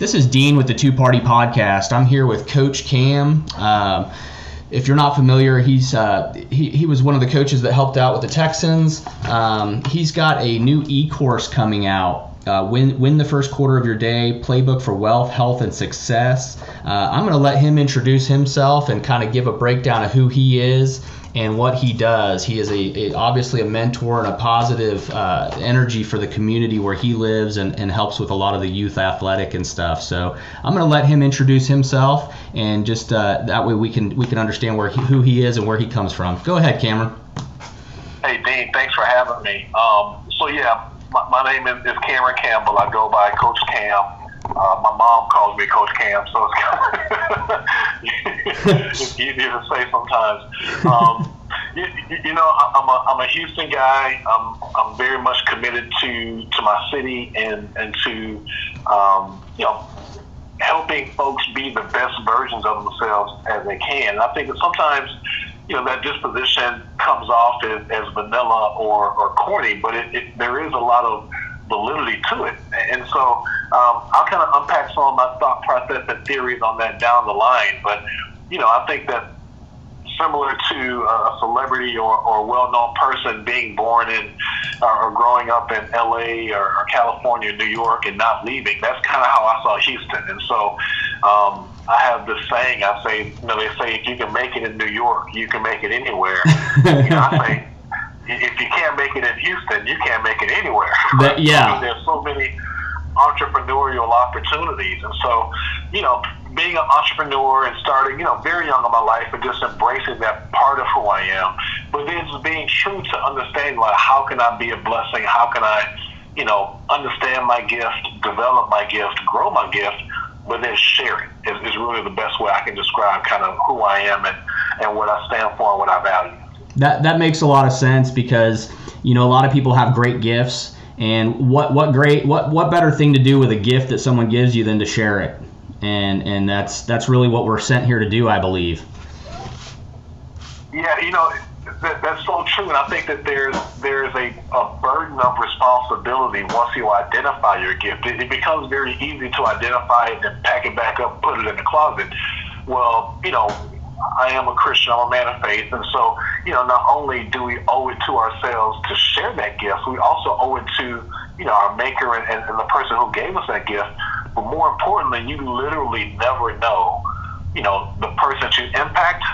This is Dean with the Two Party Podcast. I'm here with Coach Cam. If you're not familiar, he was one of the coaches that helped out with the Texans. He's got a new e-course coming out. Win the first quarter of your day, Playbook for Wealth, Health, and Success. I'm going to let him introduce himself and kind of give a breakdown of who he is and what he does. He is obviously a mentor and a positive energy for the community where he lives and helps with a lot of the youth athletic and stuff. So I'm going to let him introduce himself, and just that way we can understand who he is and where he comes from. Go ahead, Cameron. Hey, Dean, thanks for having me. My name is Cameron Campbell. I go by Coach Cam. My mom calls me Coach Cam, so it's easier to say sometimes. I'm a Houston guy. I'm very much committed to my city and to helping folks be the best versions of themselves as they can. And I think that sometimes that disposition comes off as vanilla or corny, but there is a lot of validity to it. And so I'll kind of unpack some of my thought process and theories on that down the line. But, I think that similar to a celebrity or a well-known person being born in or growing up in LA or California, New York, and not leaving, that's kind of how I saw Houston. And so I have this saying, they say, if you can make it in New York, you can make it anywhere. I say, if you can't make it in Houston, you can't make it anywhere. Yeah. There's so many entrepreneurial opportunities. And so, being an entrepreneur and starting, very young in my life and just embracing that part of who I am, but then just being true to understanding, like, how can I be a blessing? How can I, understand my gift, develop my gift, grow my gift, but then share it is really the best way I can describe kind of who I am and what I stand for and what I value. That makes a lot of sense, because a lot of people have great gifts, and what better thing to do with a gift that someone gives you than to share it, and that's really what we're sent here to do, I believe. Yeah, that's so true, and I think that there's a burden of responsibility once you identify your gift. It becomes very easy to identify it and pack it back up, put it in the closet. Well, I am a Christian, I'm a man of faith, and so, not only do we owe it to ourselves to share that gift, we also owe it to, our maker and the person who gave us that gift. But more importantly, you literally never know, the person that you impact,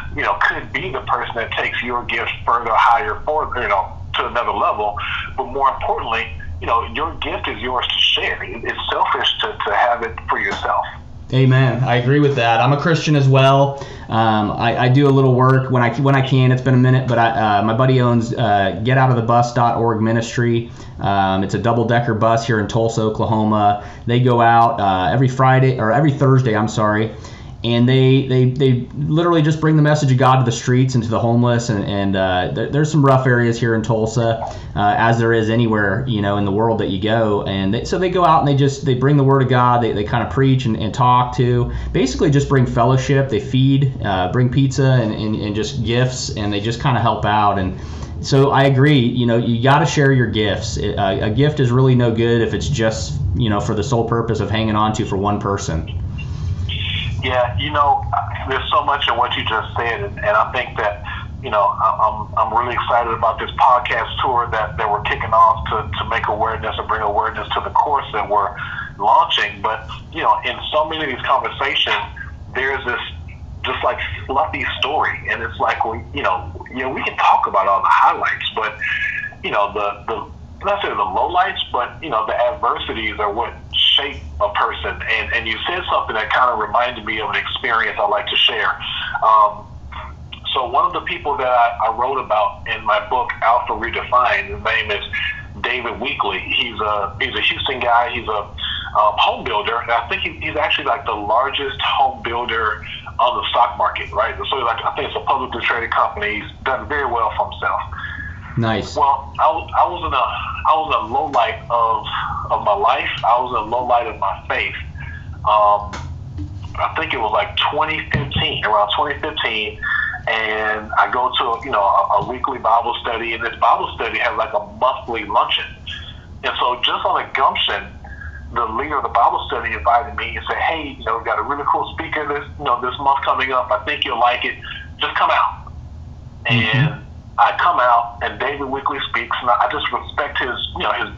could be the person that takes your gift further, higher, to another level. But more importantly, your gift is yours to share. It's selfish to have it for yourself. Amen. I agree with that. I'm a Christian as well. I do a little work when I can. It's been a minute, but my buddy owns getoutofthebus.org ministry. It's a double-decker bus here in Tulsa, Oklahoma. They go out every Thursday, and they literally just bring the message of God to the streets and to the homeless, and there's some rough areas here in Tulsa, as there is anywhere in the world that you go, and so they go out and they bring the word of God. They kind of preach and talk to, basically just bring fellowship. They feed, bring pizza and just gifts, and they just kind of help out. And so I agree, you got to share your gifts. A gift is really no good if it's just for the sole purpose of hanging on to for one person. Yeah, there's so much in what you just said, and I think that, I'm really excited about this podcast tour that we're kicking off to make awareness and bring awareness to the course that we're launching. But, in so many of these conversations, there's this just like fluffy story, and it's like, we can talk about all the highlights, but, the not necessarily the lowlights, but, the adversities are what shape a person. And you said something that kind of reminded me of an experience I like to share. So one of the people that I wrote about in my book, Alpha Redefined, his name is David Weekley. He's a Houston guy. He's a home builder, and I think he's actually like the largest home builder on the stock market, right? So I think it's a publicly traded company. He's done very well for himself. Nice. Well, I was in a low light of my life. I was in a low light of my faith. I think it was like around 2015, and I go to a weekly Bible study, and this Bible study has like a monthly luncheon. And so just on a gumption, the leader of the Bible study invited me and said, hey, we've got a really cool speaker this month coming up. I think you'll like it. Just come out. And I come out, and David Wickley speaks, and I just respect his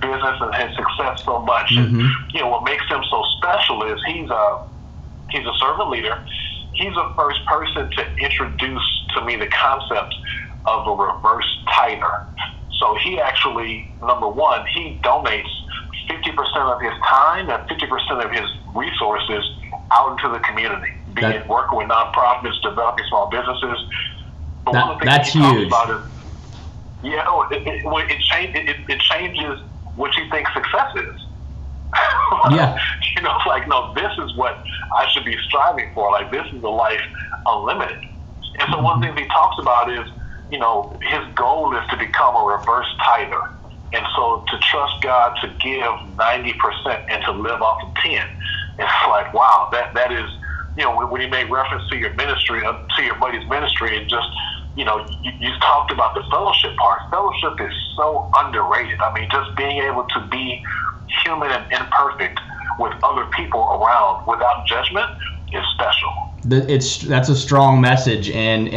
business and his success so much. And what makes him so special is he's a servant leader. He's the first person to introduce to me the concept of a reverse tither. So he actually, number one, he donates 50% of his time and 50% of his resources out into the community, be it working with nonprofits, developing small businesses. But one of the things he talks about is, it changes what you think success is. Yeah. It's like, no, this is what I should be striving for. Like, this is a life unlimited. And so one thing he talks about is, his goal is to become a reverse tither. And so to trust God to give 90% and to live off of 10. It's like, wow, that is, when you make reference to your ministry, to your buddy's ministry, and just, you talked about the fellowship part. Fellowship is so underrated. I mean, just being able to be human and imperfect with other people around without judgment is special. That's a strong message, and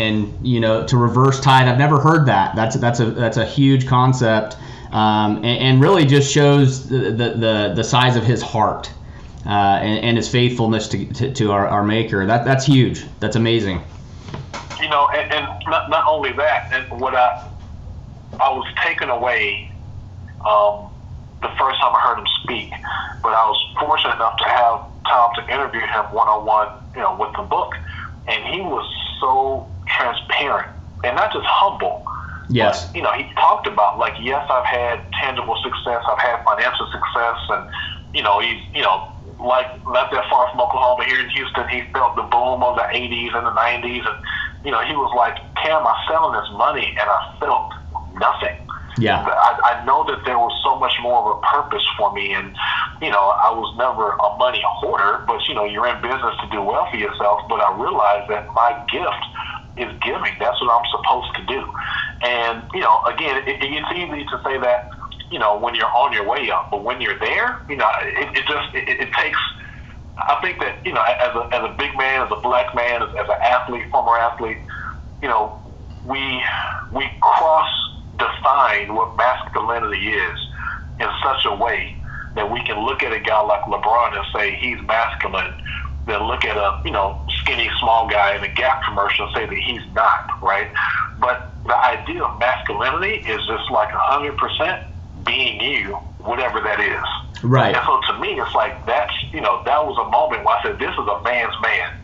to reverse tide, I've never heard that. That's a huge concept, and really just shows the size of his heart and his faithfulness to our Maker. That's huge. That's amazing. And not only that, and what I was taken away the first time I heard him speak, but I was fortunate enough to have time to interview him one-on-one, with the book, and he was so transparent and not just humble. Yes. But, he talked about, like, yes, I've had tangible success, I've had financial success, and he's like not that far from Oklahoma, here in Houston, he felt the boom of the 80s and the 90s, and he was like, Cam, I'm selling this money, and I felt nothing. Yeah. I know that there was so much more of a purpose for me, and I was never a money hoarder, but you're in business to do well for yourself. But I realized that my gift is giving. That's what I'm supposed to do. And again, it's easy to say that when you're on your way up, but when you're there, it takes. I think that as a big man, as a black man, as an athlete, former athlete, we define what masculinity is in such a way that we can look at a guy like LeBron and say he's masculine, then look at a skinny small guy in a Gap commercial and say that he's not, right? But the idea of masculinity is just like 100% being you, whatever that is. Right. And so to me, it's like that was a moment where I said, this is a man's man.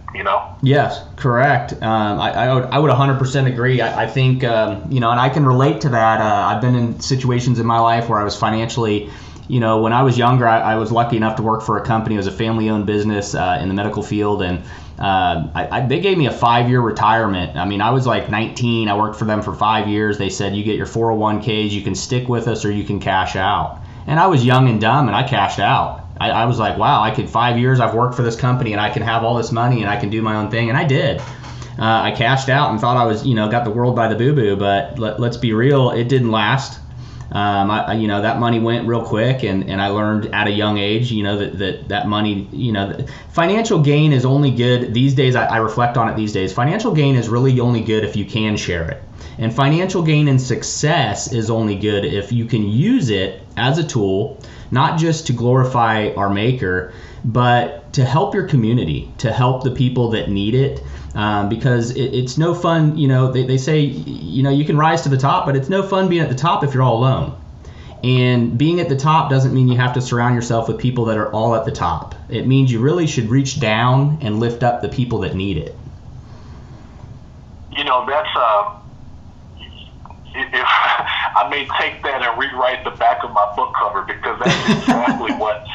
Yes, correct. I would 100% agree. I think, and I can relate to that. I've been in situations in my life where I was financially, when I was younger, I was lucky enough to work for a company. It was a family-owned business in the medical field, and they gave me a 5-year retirement. I mean, I was like 19. I worked for them for 5 years. They said, you get your 401ks, you can stick with us or you can cash out. And I was young and dumb, and I cashed out. I was like, wow, 5 years I've worked for this company, and I can have all this money, and I can do my own thing, and I did. I cashed out and thought I was, got the world by the boo-boo, but let's be real, it didn't last. That money went real quick, and I learned at a young age, that money, financial gain is only good these days. I reflect on it these days. Financial gain is really only good if you can share it. And financial gain and success is only good if you can use it as a tool, not just to glorify our Maker, but to help your community, to help the people that need it. Because it's no fun, they say, you can rise to the top, but it's no fun being at the top if you're all alone. And being at the top doesn't mean you have to surround yourself with people that are all at the top. It means you really should reach down and lift up the people that need it. That's if I may take that and rewrite the back of my book cover, because that's exactly what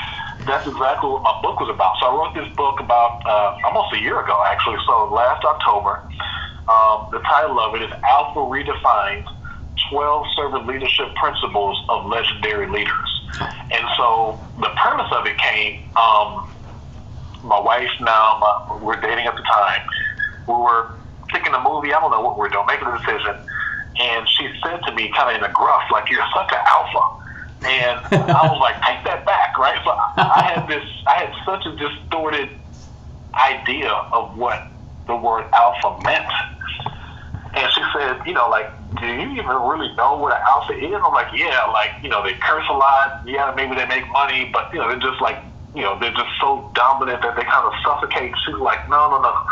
my book was about. So I wrote this book about almost a year ago, actually. So last October, the title of it is Alpha Redefined, 12 Servant Leadership Principles of Legendary Leaders. And so the premise of it came, my wife now, we're dating at the time, we were picking a movie, I don't know what we're doing, making a decision, and she said to me kind of in a gruff, like, you're such an alpha. And I was like, take that back. back, right? So I had such a distorted idea of what the word alpha meant. And she said, like, do you even really know what an alpha is? I'm like, yeah, like, they curse a lot. Yeah, maybe they make money, but, they're just like, they're just so dominant that they kind of suffocate. She's like, no.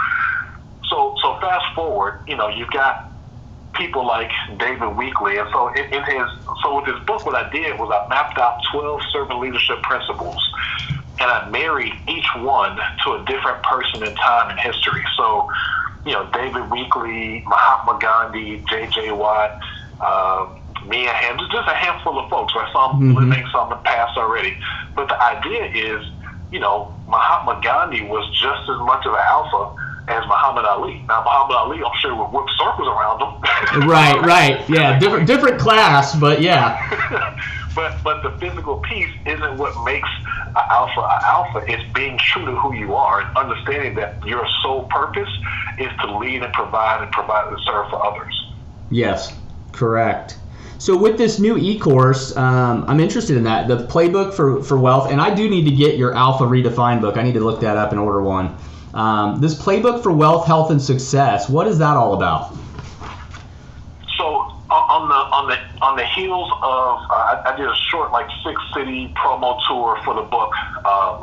So fast forward, you've got people like David Weekley. And so with this book, what I did was I mapped out 12 servant leadership principles, and I married each one to a different person in time and history. So, David Weekley, Mahatma Gandhi, J.J. Watt, me and him, just a handful of folks, right? Some living, some have passed already. But the idea is, Mahatma Gandhi was just as much of an alpha as Muhammad Ali. Now, Muhammad Ali, I'm sure, would whip circles around him. Right. Yeah, different class, but yeah. But the physical piece isn't what makes an alpha. It's being true to who you are and understanding that your sole purpose is to lead and provide and serve for others. Yes, correct. So with this new e-course, I'm interested in that, the Playbook for Wealth, and I do need to get your Alpha Redefined book. I need to look that up and order one. This Playbook for Wealth, Health, and Success, what is that all about? So on the heels of I did a short 6-city promo tour for the book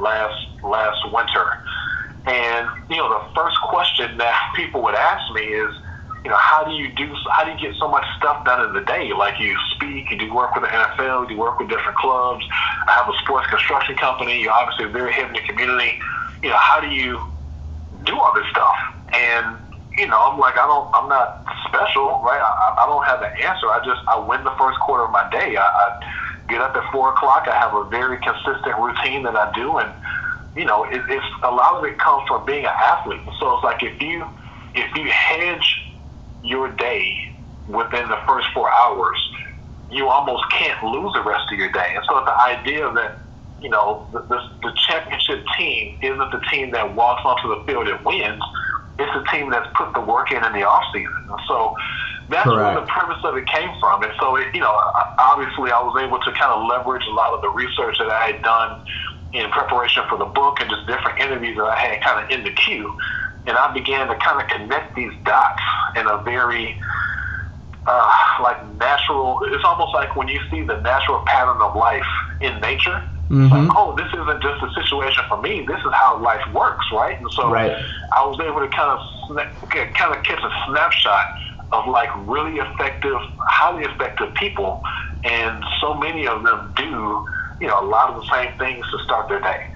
last winter, and the first question that people would ask me is, how do you get so much stuff done in the day? Like, you speak, you do work with the NFL, you work with different clubs. I have a sports construction company. You're obviously very hip in the community. How do you do all this stuff? And I'm like, I'm not special, right? I don't have the answer. I win the first quarter of my day. I get up at 4 o'clock. I have a very consistent routine that I do, and it's a lot of it comes from being an athlete. So it's like if you hedge your day within the first 4 hours, you almost can't lose the rest of your day. And so the idea that the championship team isn't the team that walks onto the field and wins. It's the team that's put the work in the off season. And so that's where the premise of it came from. And so obviously I was able to kind of leverage a lot of the research that I had done in preparation for the book and just different interviews that I had kind of in the queue. And I began to kind of connect these dots in a very natural. It's almost like when you see the natural pattern of life in nature. It's like, oh, this isn't just a situation for me. This is how life works, right? And so I was able to kind of catch a snapshot of really effective, highly effective people, and so many of them do a lot of the same things to start their day.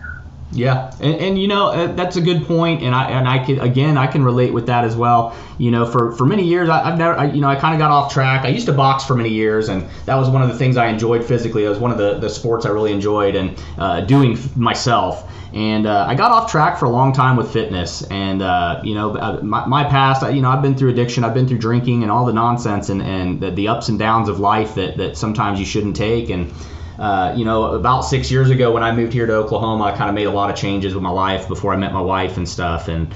Yeah, and that's a good point, and I can relate with that as well. For many years I kind of got off track. I used to box for many years, and that was one of the things I enjoyed physically. It was one of the sports I really enjoyed and doing myself. And I got off track for a long time with fitness, and my past, I've been through addiction, I've been through drinking and all the nonsense and the ups and downs of life that sometimes you shouldn't take. And about 6 years ago when I moved here to Oklahoma, I kind of made a lot of changes with my life before I met my wife and stuff. And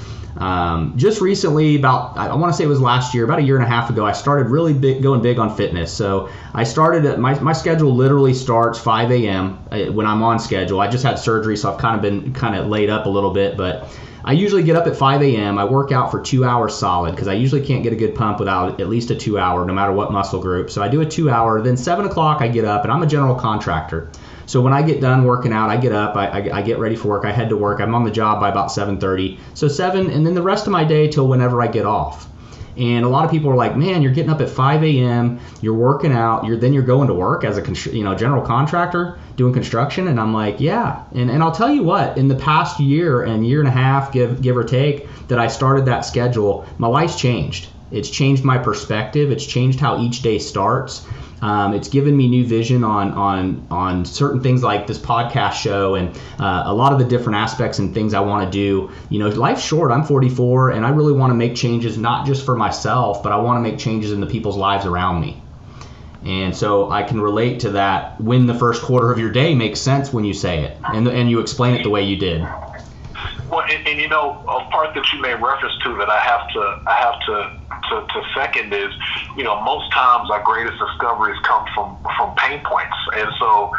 just recently, I want to say it was last year, about a year and a half ago, I started really going big on fitness. So I started, my schedule literally starts 5 a.m. when I'm on schedule. I just had surgery, so I've kind of been laid up a little bit, but I usually get up at 5 a.m. I work out for 2 hours solid because I usually can't get a good pump without at least a 2 hour, no matter what muscle group. So I do a 2 hour, then 7 o'clock I get up, and I'm a general contractor. So when I get done working out, I get up, I get ready for work, I head to work. I'm on the job by about 7:30. So 7, and then the rest of my day till whenever I get off. And a lot of people are like, man, you're getting up at 5 a.m., you're working out, then you're going to work as a general contractor doing construction. And I'm like, yeah. And I'll tell you what, in the past year and a half, give or take, that I started that schedule, my life's changed. It's changed my perspective. It's changed how each day starts. It's given me new vision on certain things like this podcast show and a lot of the different aspects and things I want to do. Life's short. I'm 44, and I really want to make changes, not just for myself, but I want to make changes in the people's lives around me. And so I can relate to that. Win the first quarter of your day makes sense when you say it, and you explain it the way you did. Well, Well, and you know, a part that you made reference to that I have to second is, you know, most times our greatest discoveries come from pain points. And so,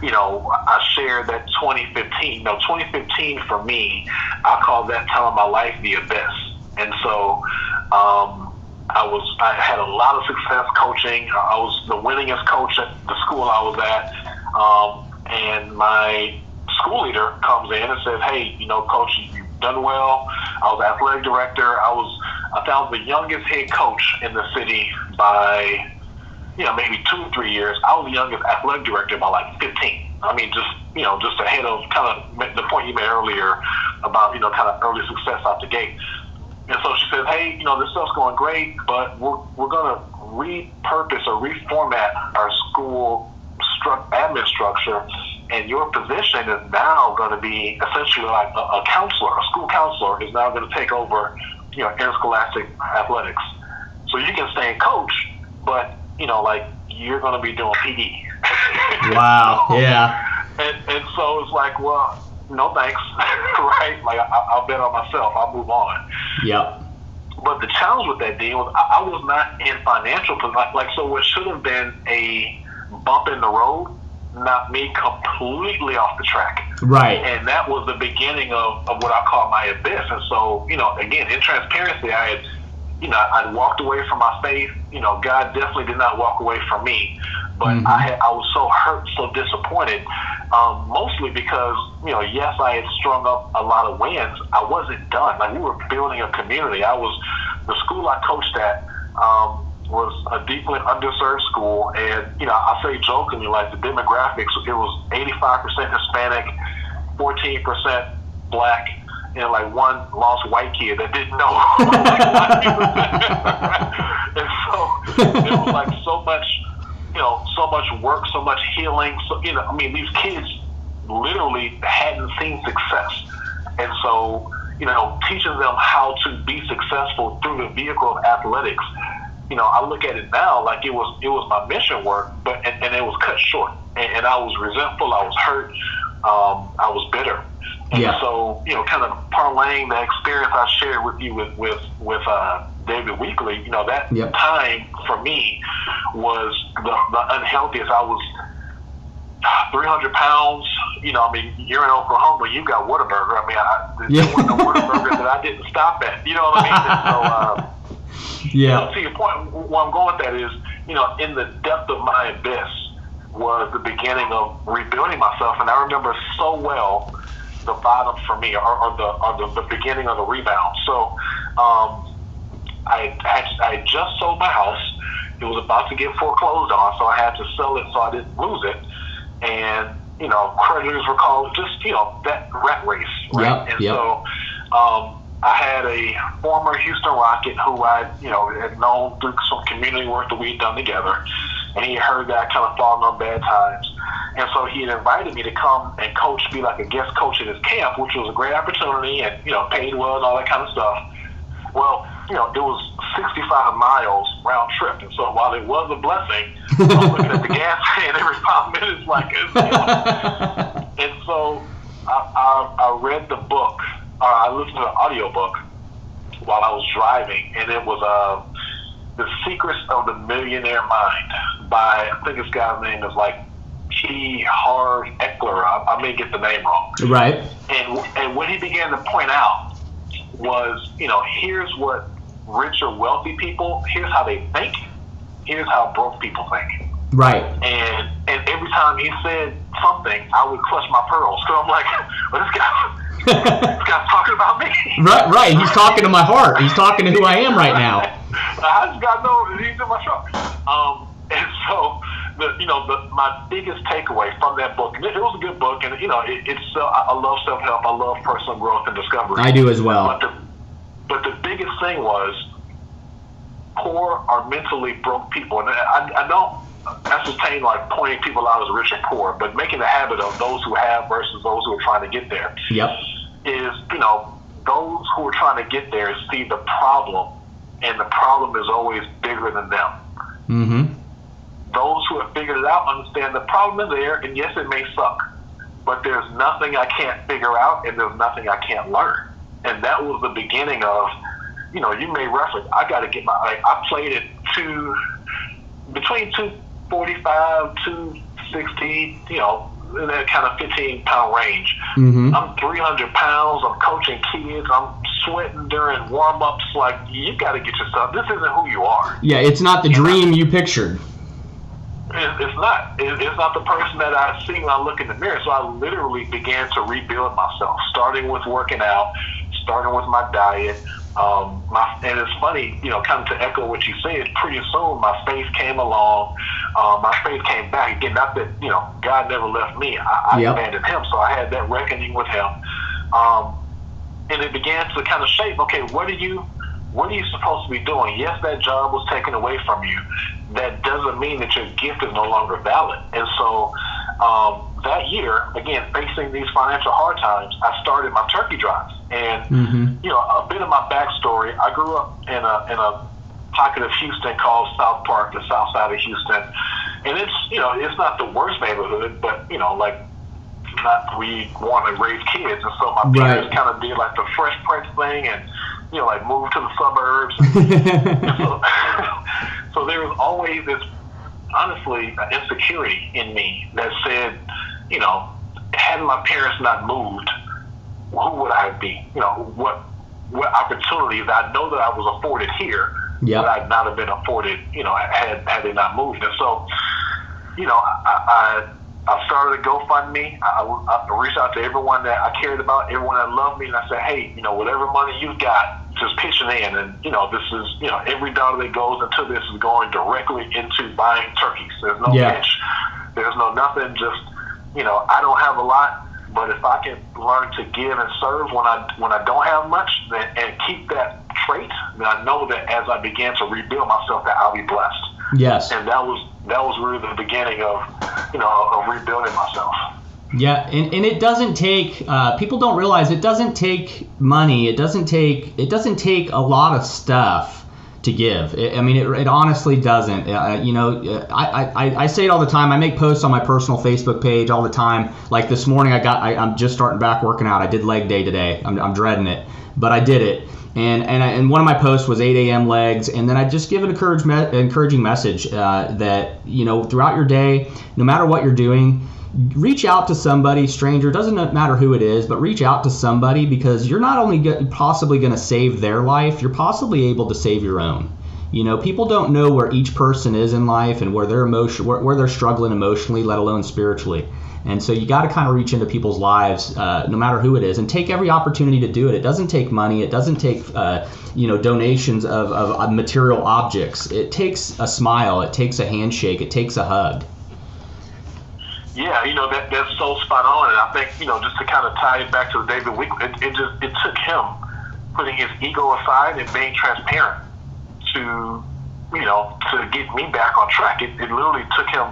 you know, I shared that 2015. No, 2015 for me, I call that time of my life the abyss. And so, I had a lot of success coaching. I was the winningest coach at the school I was at, and my school leader comes in and says, "Hey, you know, coach, you've done well." I was athletic director. I was the youngest head coach in the city by, you know, maybe 2 or 3 years. I was the youngest athletic director by like 15. I mean, just ahead of kind of the point you made earlier about, you know, kind of early success out the gate. And so she says, "Hey, you know, this stuff's going great, but we're going to repurpose or reformat our school admin structure, and your position is now going to be essentially like a counselor. A school counselor is now going to take over, you know, interscholastic athletics. So you can stay and coach, but, you know, like, you're going to be doing PD." Wow. Yeah. And so it's like, well, no thanks, right? Like, I'll bet on myself. I'll move on. Yep. But the challenge with that deal was I was not in financial, like, so what should have been a bump in the road knocked me completely off the track. Right. And that was the beginning of what I call my abyss. And so, you know, again, in transparency, I'd walked away from my faith. You know, God definitely did not walk away from me. But Mm-hmm. I was so hurt, so disappointed, mostly because, you know, yes, I had strung up a lot of wins. I wasn't done. Like, we were building a community. The school I coached at was a deeply underserved school. And, you know, I say jokingly, like, the demographics, it was 85% Hispanic, 14% Black, and like one lost white kid that didn't know. And so there was like so much work, so much healing. So, you know, I mean, these kids literally hadn't seen success. And so, you know, teaching them how to be successful through the vehicle of athletics, you know, I look at it now like it was my mission work, but and it was cut short. And I was resentful, I was hurt, I was bitter. And so, you know, kind of parlaying the experience I shared with you with David Weekley, you know, that time for me was the unhealthiest. I was 300 pounds. You know, I mean, you're in Oklahoma, you got Whataburger. I mean, there wasn't a Whataburger that I didn't stop at. You know what I mean? And so, you know, to your point, where I'm going with that is, you know, in the depth of my abyss was the beginning of rebuilding myself. And I remember so well the bottom for me, or the beginning of the rebound. So I just sold my house. It was about to get foreclosed on, so I had to sell it so I didn't lose it. And, you know, creditors were called, just, you know, that rat race, right? So I had a former Houston Rocket who I, you know, had known through some community work that we'd done together, and he heard that I kind of fallen on bad times. And so he had invited me to come and coach, be like a guest coach at his camp, which was a great opportunity and, you know, paid well and all that kind of stuff. Well, you know, it was 65 miles round trip. And so while it was a blessing, I was looking at the gas can every 5 minutes like this. You know? And so I read the book, I listened to the audiobook while I was driving, and it was The Secrets of the Millionaire Mind by, I think this guy's name is like T. Harv Eckler. I may get the name wrong. Right. And what he began to point out was, you know, here's what rich or wealthy people, here's how they think, here's how broke people think. Right. And every time he said something, I would clutch my pearls. So I'm like, well, this guy's talking about me. Right. He's talking to my heart. He's talking to who I am right now. I just got to know he's in my truck. And so, my biggest takeaway from that book, and it was a good book, and, you know, I love self-help, I love personal growth and discovery. I do as well. But the biggest thing was poor or mentally broke people. And I don't ascertain like pointing people out as rich or poor, but making a habit of those who have versus those who are trying to get there. Yep. Is, you know, those who are trying to get there see the problem, and the problem is always bigger than them. Mm-hmm. Those who have figured it out understand the problem is there, and yes, it may suck, but there's nothing I can't figure out, and there's nothing I can't learn. And that was the beginning of, you know, you made reference, I got to get I played at between 245, 260, you know, in that kind of 15-pound range. Mm-hmm. I'm 300 pounds. I'm coaching kids. I'm sweating during warm-ups. Like, you got to get yourself. This isn't who you are. Yeah, it's not the dream you pictured. It's not. It's not the person that I see when I look in the mirror. So I literally began to rebuild myself, starting with working out, starting with my diet. And it's funny, you know, kind of to echo what you said, pretty soon my faith came along. My faith came back. Again, not that, you know, God never left me. I abandoned him. So I had that reckoning with him. And it began to kind of shape, okay, what are you supposed to be doing? Yes, that job was taken away from you. That doesn't mean that your gift is no longer valid. And so that year, again, facing these financial hard times, I started my turkey drives. And, you know, a bit of my backstory, I grew up in a pocket of Houston called South Park, the south side of Houston. And it's, you know, it's not the worst neighborhood, but, you know, like, not we want to raise kids. And so my parents kind of did like the Fresh Prince thing and, you know, like moved to the suburbs. So there was always this, honestly, insecurity in me that said, you know, had my parents not moved, who would I be? You know, what opportunities I know that I was afforded here, but I'd not have been afforded, you know, had they not moved. And so, you know, I started a GoFundMe. I reached out to everyone that I cared about, everyone that loved me, and I said, hey, you know, whatever money you've got, just pitch it in. And, you know, this is, you know, every dollar that goes into this is going directly into buying turkeys. There's no pitch. There's no nothing. Just, you know, I don't have a lot, but if I can learn to give and serve when I don't have much, then, and keep that trait, then I know that as I begin to rebuild myself, that I'll be blessed. Yes. And that was really the beginning of, you know, of rebuilding myself. Yeah, and it doesn't take, people don't realize it doesn't take money, it doesn't take a lot of stuff to give. It honestly doesn't. You know, I say it all the time. I make posts on my personal Facebook page all the time. Like this morning, I'm just starting back working out. I did leg day today. I'm dreading it, but I did it. And one of my posts was 8 a.m. legs, and then I just give an encouraging message that, you know, throughout your day, no matter what you're doing, reach out to somebody, stranger, doesn't matter who it is, but reach out to somebody, because you're not only possibly going to save their life, you're possibly able to save your own. You know, people don't know where each person is in life and where they're struggling emotionally, let alone spiritually. And so you got to kind of reach into people's lives, no matter who it is, and take every opportunity to do it. It doesn't take money. It doesn't take, you know, donations of material objects. It takes a smile. It takes a handshake. It takes a hug. Yeah, you know, that's so spot on. And I think, you know, just to kind of tie it back to David Week, it took him putting his ego aside and being transparent to, you know, to get me back on track. It literally took him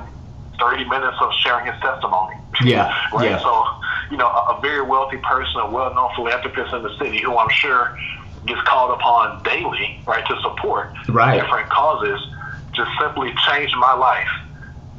30 minutes of sharing his testimony. Yeah. Right. Yeah. So, you know, a very wealthy person, a well-known philanthropist in the city, who I'm sure gets called upon daily, right, to support different causes, just simply changed my life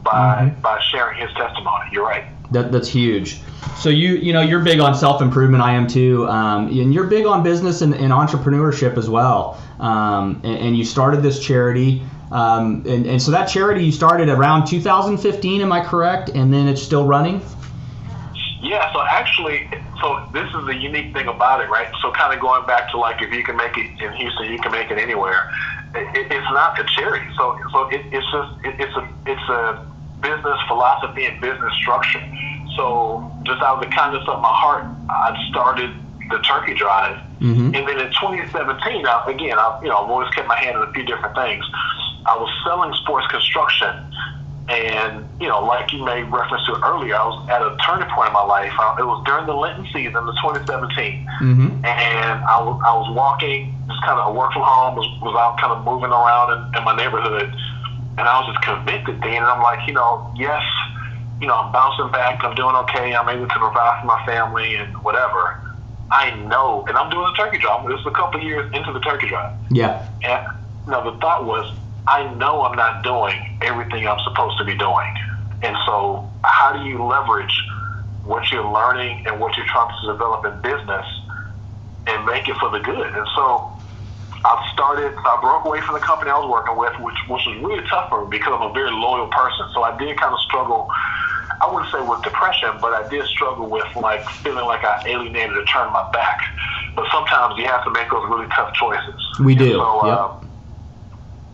by sharing his testimony. You're right. That's huge. So you know, you're big on self-improvement. I am too, and you're big on business and entrepreneurship as well. And you started this charity. And so that charity you started around 2015, am I correct? And then it's still running? Yeah, so actually, this is the unique thing about it, right? So kind of going back to, like, if you can make it in Houston, you can make it anywhere. It's not a charity. So it's a business philosophy and business structure. So just out of the kindness of my heart, I started the turkey drive. And then in 2017, I've always kept my hand in a few different things. I was selling sports construction, and, you know, like you made reference to earlier, I was at a turning point in my life. It was during the Lenten season of 2017, and I was walking, just kind of work from home, was out kind of moving around in my neighborhood, and I was just convicted then, and I'm like, you know, yes, you know, I'm bouncing back, I'm doing okay, I'm able to provide for my family and whatever. I know, and I'm doing the turkey drive. This is a couple of years into the turkey drive. Yeah. And, you know, the thought was, I know I'm not doing everything I'm supposed to be doing. And so how do you leverage what you're learning and what you're trying to develop in business and make it for the good. And so I broke away from the company I was working with, which was really tough for me because I'm a very loyal person. So I did kind of struggle, I wouldn't say with depression, but I did struggle with like feeling like I alienated or turned my back. But sometimes you have to make those really tough choices. We do.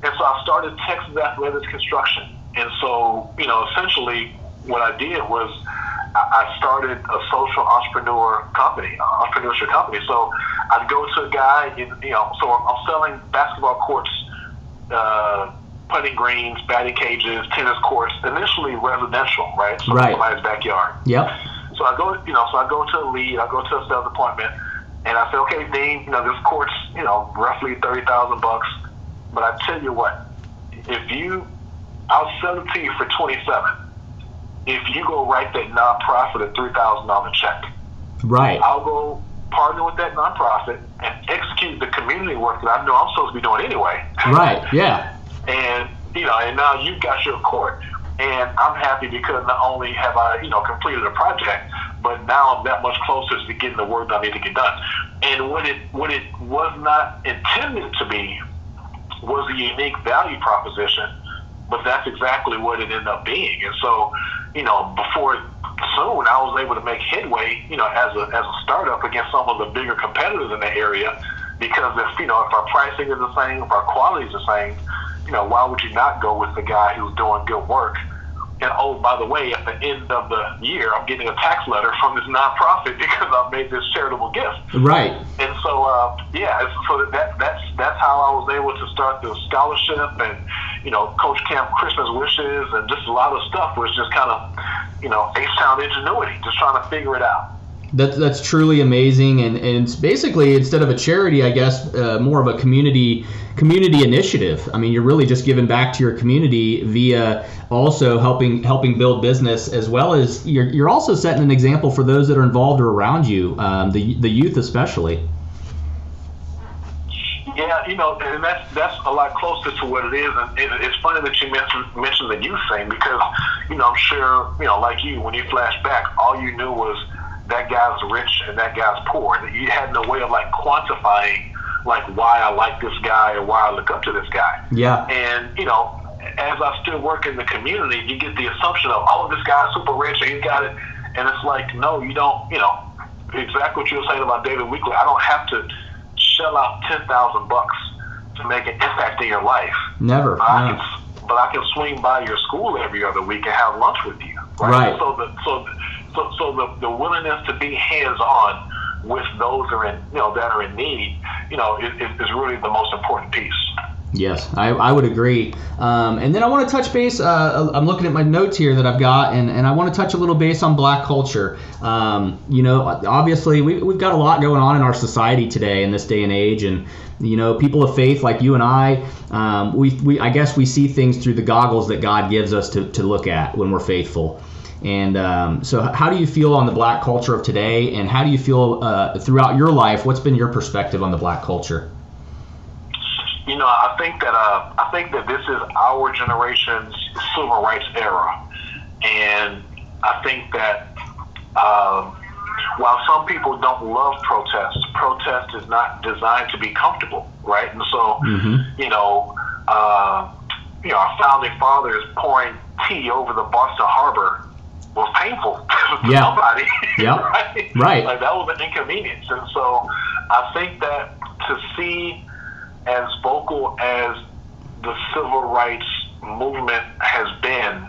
And so I started Texas Athletics Construction. And so, essentially what I did was I started a social entrepreneurship company. So I'd go to a guy, so I'm selling basketball courts, putting greens, batting cages, tennis courts, initially residential, right? So somebody's backyard. Yep. So I go to a lead, I go to a sales appointment, and I say, okay, Dean, this court's, roughly $30,000. But I tell you what, I'll sell it to you for $27,000. If you go write that nonprofit a $3,000 check. Right. I'll go partner with that nonprofit and execute the community work that I know I'm supposed to be doing anyway. Right. Yeah. And and now you've got your court, and I'm happy because not only have I completed a project, but now I'm that much closer to getting the work that I need to get done. And what it was not intended to be was a unique value proposition, but that's exactly what it ended up being. And so, before soon, I was able to make headway, as a startup against some of the bigger competitors in the area, because if our pricing is the same, if our quality is the same, why would you not go with the guy who's doing good work? And oh, by the way, at the end of the year, I'm getting a tax letter from this nonprofit because I made this charitable gift. Right. And so, so that's how I was able to start the scholarship and, Coach Camp Christmas wishes and just a lot of stuff was just kind of, H-Town ingenuity, just trying to figure it out. That's truly amazing, and it's basically, instead of a charity, I guess, more of a community initiative. I mean, you're really just giving back to your community via also helping build business, as well as you're also setting an example for those that are involved or around you, the youth especially. Yeah, and that's a lot closer to what it is, and it's funny that you mentioned the youth thing, because I'm sure like you, when you flash back, all you knew was that guy's rich and that guy's poor. You had no way of like quantifying like why I like this guy or why I look up to this guy. Yeah. And as I still work in the community, you get the assumption of, oh, this guy's super rich and he's got it, and it's like, no, you don't. Exactly what you were saying about David Weekley. I don't have to shell out $10,000 to make an impact in your life. Never. But I can swing by your school every other week and have lunch with you. Right. So the willingness to be hands-on with those that are in need, is really the most important piece. Yes, I would agree. And then I want to touch base. I'm looking at my notes here that I've got, and I want to touch a little base on Black culture. Obviously we've got a lot going on in our society today in this day and age, and people of faith like you and I guess we see things through the goggles that God gives us to look at when we're faithful. And so how do you feel on the Black culture of today, and how do you feel throughout your life? What's been your perspective on the Black culture? I think that this is our generation's civil rights era, and I think that while some people don't love protest is not designed to be comfortable, right? And so, our founding fathers pouring tea over the Boston Harbor was painful to somebody. Yeah. Right. Like, that was an inconvenience. And so I think that to see as vocal as the civil rights movement has been,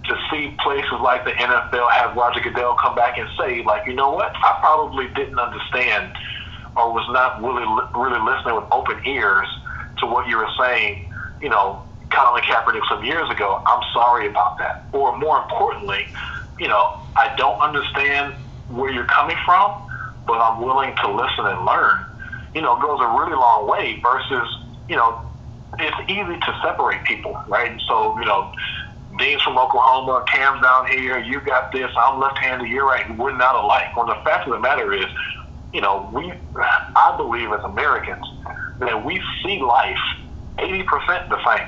to see places like the NFL have Roger Goodell come back and say, like, you know what, I probably didn't understand or was not really listening with open ears to what you were saying, Colin Kaepernick some years ago. I'm sorry about that. Or more importantly, I don't understand where you're coming from, but I'm willing to listen and learn, goes a really long way versus, it's easy to separate people, right? And so, Dean's from Oklahoma, Cam's down here, you got this, I'm left-handed, you're right, we're not alike. Well, the fact of the matter is, I believe as Americans that we see life 80% the same.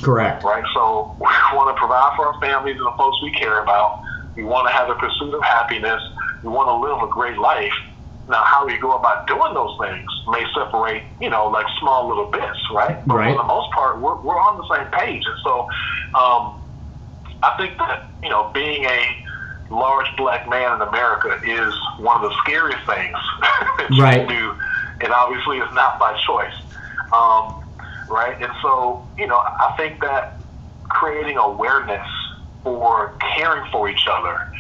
Correct. Right? So we want to provide for our families and the folks we care about, We want to have a pursuit of happiness. We want to live a great life. Now, how we go about doing those things may separate, like small little bits, right? But for the most part, we're on the same page. And so I think that, being a large black man in America is one of the scariest things that you can do. And obviously it's not by choice. Right? And so, I think that creating awareness for caring for each other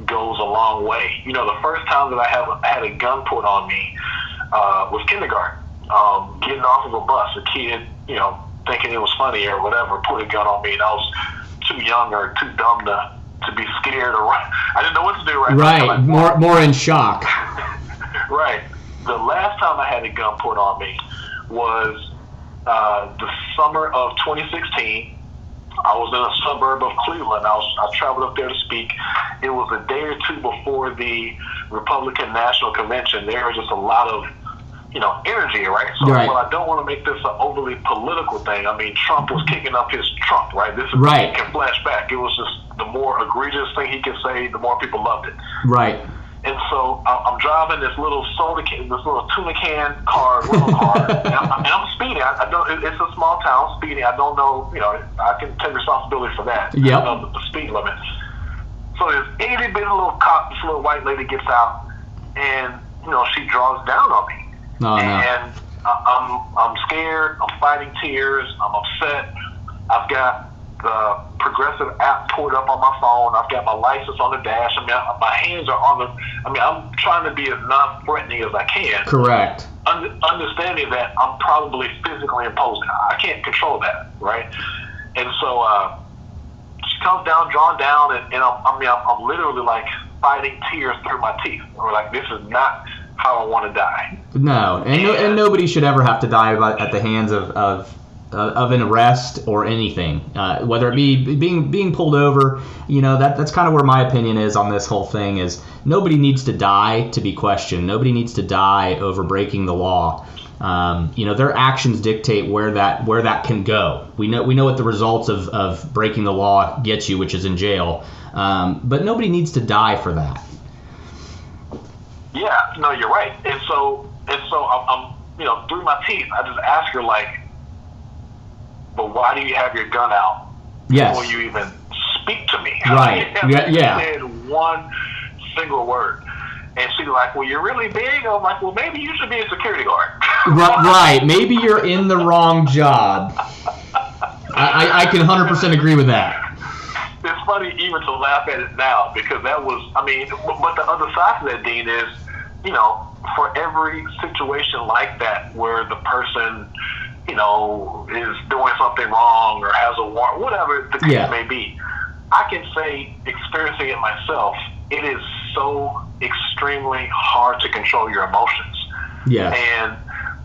goes a long way. The first time that I had a gun put on me was kindergarten. Getting off of a bus, a kid, thinking it was funny or whatever, put a gun on me, and I was too young or too dumb to be scared or run. I didn't know what to do. Right. More in shock. Right. The last time I had a gun put on me was the summer of 2016. I was in a suburb of Cleveland. I traveled up there to speak. It was a day or two before the Republican National Convention. There was just a lot of, energy, right? So, well, I don't want to make this an overly political thing. I mean, Trump was kicking up his Trump, right? This is can flash back. It was just the more egregious thing he could say, the more people loved it. Right. And so I'm driving this little tuna can car, rental car, and I'm speeding. I don't. It's a small town, speeding. I don't know. I can take responsibility for that. Yep. I don't know the speed limit. So this itty bitty little cop, this little white lady gets out, and she draws down on me. Oh, and I'm scared. I'm fighting tears. I'm upset. I've got the Progressive app pulled up on my phone. I've got my license on the dash. I mean, my hands are on I'm trying to be as non-threatening as I can. Correct. Understanding that I'm probably physically imposing. I can't control that, right? And so she comes down, drawn down, and I'm literally like fighting tears through my teeth. Or like, this is not how I want to die. No, and nobody should ever have to die at the hands of an arrest or anything, whether it be being pulled over. That's kind of where my opinion is on this whole thing. Is nobody needs to die to be questioned. Nobody needs to die over breaking the law. Their actions dictate where that can go. We know what the results of breaking the law gets you, which is in jail. But nobody needs to die for that. Yeah, no, you're right. And so I'm through my teeth, I just ask her, like, but why do you have your gun out before you even speak to me? Right. Yeah. She said one single word. And she's like, well, you're really big? I'm like, well, maybe you should be a security guard. Right. Maybe you're in the wrong job. I can 100% agree with that. It's funny even to laugh at it now, because that was, but the other side of that, Dean, is, for every situation like that where the person, is doing something wrong or has a warrant, whatever the case may be, I can say, experiencing it myself, it is so extremely hard to control your emotions. Yeah. And,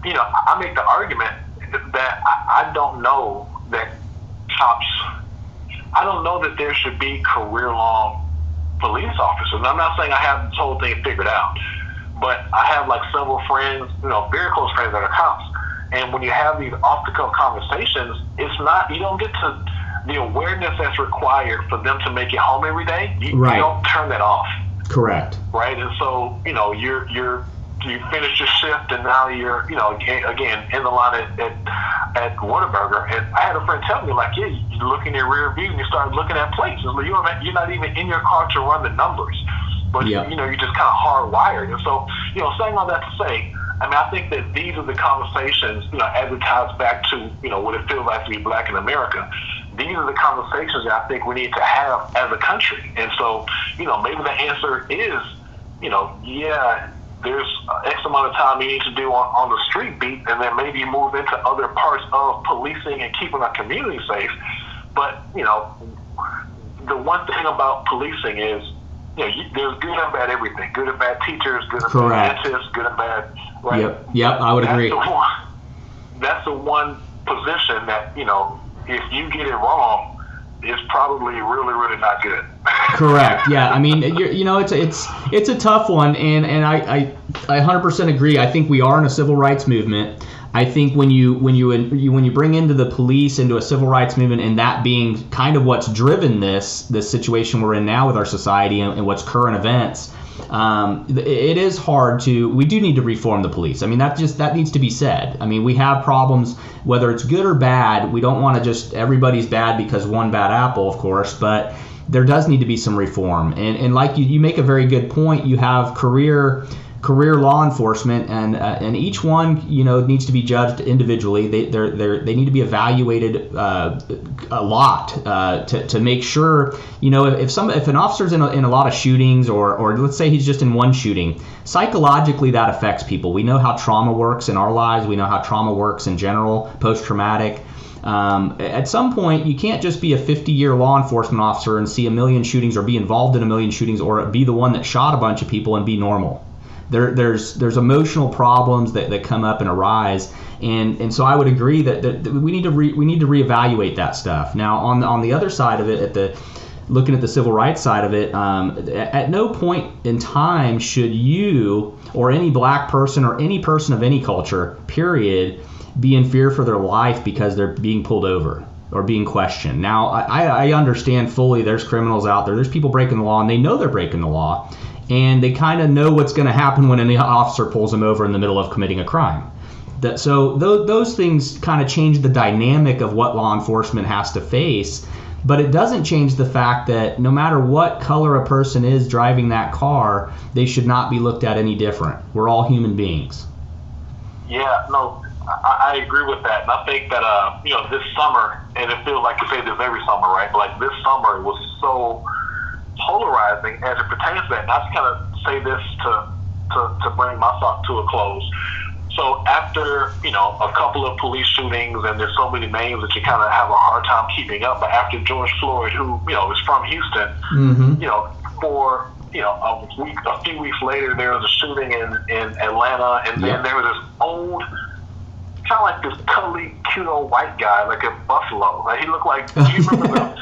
I make the argument that I don't know that cops, I don't know that there should be career-long police officers. And I'm not saying I have this whole thing figured out, but I have like several friends, very close friends that are cops. And when you have these off-the-cuff conversations, it's not, you don't get to the awareness that's required for them to make it home every day. You don't turn that off. Correct. Right. And so, you finish your shift, and now you're, again, in the line at Whataburger. And I had a friend tell me, like, yeah, you look in your rear view and you start looking at plates. It's like, you're not even in your car to run the numbers, but you're just kind of hardwired. And so, saying all that to say, I think that these are the conversations, as it ties back to, what it feels like to be black in America. These are the conversations that I think we need to have as a country. And so, maybe the answer is, there's X amount of time you need to do on the street beat, and then maybe move into other parts of policing and keeping our community safe. But, the one thing about policing is, there's good and bad everything. Good and bad teachers, good and bad dentists, good and bad, right? Yep, I would agree. That's the one position that, if you get it wrong, it's probably really, really not good. Correct. Yeah. It's a tough one, and I 100% agree. I think we are in a civil rights movement. I think when you bring into the police into a civil rights movement, and that being kind of what's driven this situation we're in now with our society and what's current events, it is hard to. We do need to reform the police. I mean, that needs to be said. I mean, we have problems, whether it's good or bad. We don't want to just everybody's bad because one bad apple, of course, but there does need to be some reform. And like you make a very good point. You have career law enforcement, and each one needs to be judged individually. They need to be evaluated a lot to make sure if an officer's in a lot of shootings, or let's say he's just in one shooting, psychologically that affects people. We know how trauma works in our lives. We know how trauma works in general, post-traumatic. At some point, you can't just be a 50-year law enforcement officer and see a million shootings, or be involved in a million shootings, or be the one that shot a bunch of people and be normal. There's emotional problems that come up and arise, and so I would agree that we need to reevaluate that stuff. Now on the other side of it, looking at the civil rights side of it, at no point in time should you or any black person or any person of any culture, period, be in fear for their life because they're being pulled over or being questioned. Now I understand fully there's criminals out there, there's people breaking the law, and they know they're breaking the law. And they kind of know what's going to happen when an officer pulls them over in the middle of committing a crime. So those things kind of change the dynamic of what law enforcement has to face, but it doesn't change the fact that no matter what color a person is driving that car, they should not be looked at any different. We're all human beings. Yeah, no, I agree with that. And I think that, this summer, and it feels like you say this every summer, right? But like this summer was so polarizing as it pertains to that. And I just kind of say this to bring my thought to a close. So after, a couple of police shootings, and there's so many names that you kind of have a hard time keeping up, but after George Floyd, who, is from Houston, for, a few weeks later, there was a shooting in Atlanta, and then there was this old, kind of like this cuddly, cute old white guy, like a buffalo. Like, he looked like, do you remember